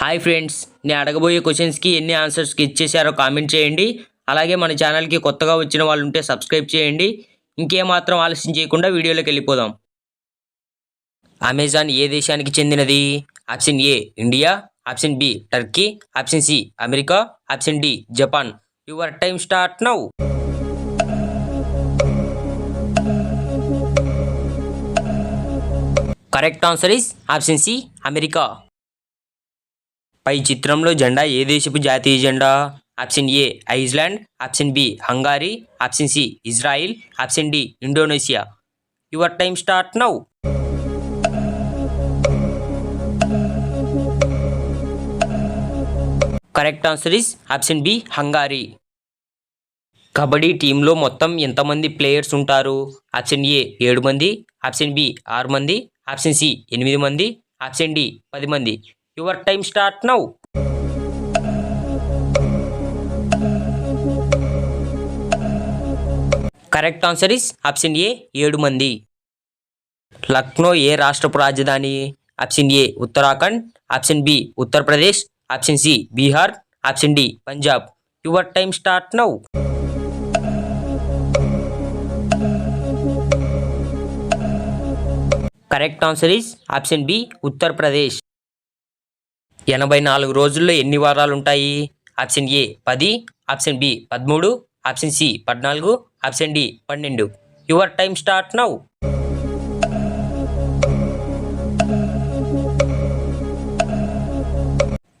Hi friends, నేను అడగబోయే క్వశ్చన్స్కి ఎన్ని ఆన్సర్స్కి ఇచ్చేసారో కామెంట్ చేయండి. అలాగే మన ఛానల్కి కొత్తగా వచ్చిన వాళ్ళు ఉంటే సబ్స్క్రైబ్ చేయండి. ఇంకేమాత్రం ఆలస్యం చేయకుండా వీడియోలోకి వెళ్ళిపోదాం. అమెజాన్ ఏ దేశానికి చెందినది? Option A India, option B Turkey, option C America, option D Japan. Your time start now. Correct answer is option C America. పై చిత్రంలో జెండా ఏ దేశపు జాతీయ జెండా? Option A Iceland, option B Hungary, option C Israel, option D Indonesia. Your time start now. Correct answer is option B Hungary. Kabaddi టీంలో మొత్తం ఎంతమంది ప్లేయర్స్ ఉంటారు? ఆప్షన్ ఏ 7 మంది, ఆప్షన్ బి 6 మంది, ఆప్షన్ సి 8 మంది, ఆప్షన్ డి 10 మంది. Your time start now. Correct answer is option A 7 మంది. లక్నో ఏ రాష్ట్రపు రాజధాని? Option A Uttarakhand, option B Uttar Pradesh, option C Bihar, option D Punjab. Your time start now. Correct answer is option B Uttar Pradesh. 84 రోజుల్లో ఎన్ని వారాలు ఉంటాయి? Option A 10, option B 13, option C 14, option D 12. Your time start now.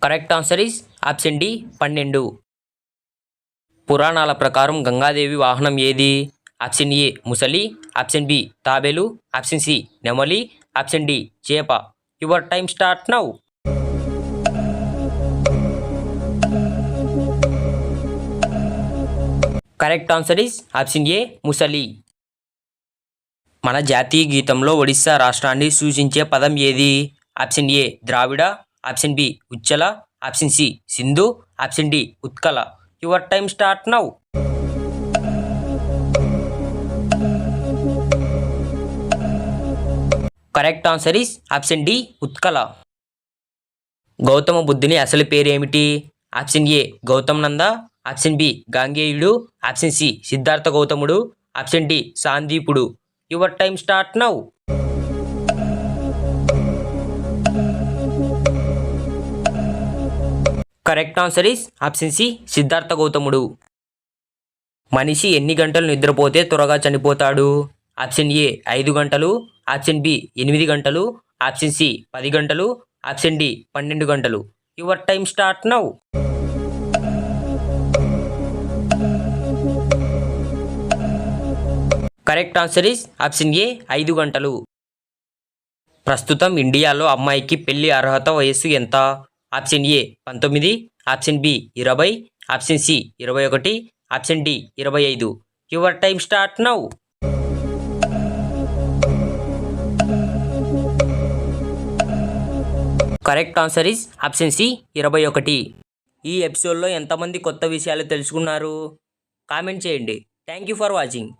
Correct answer is option D 12. పురాణాల ప్రకారం గంగాదేవి వాహనం ఏది? Option A ముసలి, option B తాబేలు, ఆప్షన్ సి నెమలి, ఆప్షన్ డి చేప. Your time start now. Correct answer is option A ముసలి. మన జాతీయ గీతంలో ఒడిస్సా రాష్ట్రాన్ని సూచించే పదం ఏది? Option A Dravida, option B Uchchala, option C Sindhu, option D Utkala. Your time start now. Correct answer is option D Utkala. Gautama బుద్ధుని అసలు పేరేమిటి? Option A Gautam Nanda, option B గాంగేయుడు, ఆప్షన్ సి సిద్ధార్థ గౌతముడు, ఆప్షన్ డి సాందీపుడు. Your time start now. Correct answer is option C Siddhartha గౌతముడు. మనిషి ఎన్ని గంటలు నిద్రపోతే త్వరగా చనిపోతాడు? ఆప్షన్ ఏ 5 గంటలు, ఆప్షన్ బి 8 గంటలు, ఆప్షన్ సి 10 గంటలు, ఆప్షన్ డి 12 గంటలు. Your time start now. Correct answer is option A 5 గంటలు. ప్రస్తుతం ఇండియాలో అమ్మాయికి పెళ్లి అర్హత వయస్సు ఎంత? Option A 19, option B 20, option C 21, option D 25. Your time start now. Correct answer is option C 21. ఈ ఎపిసోడ్లో ఎంతమంది కొత్త విషయాలు తెలుసుకున్నారు? కామెంట్ చేయండి. Thank you for watching.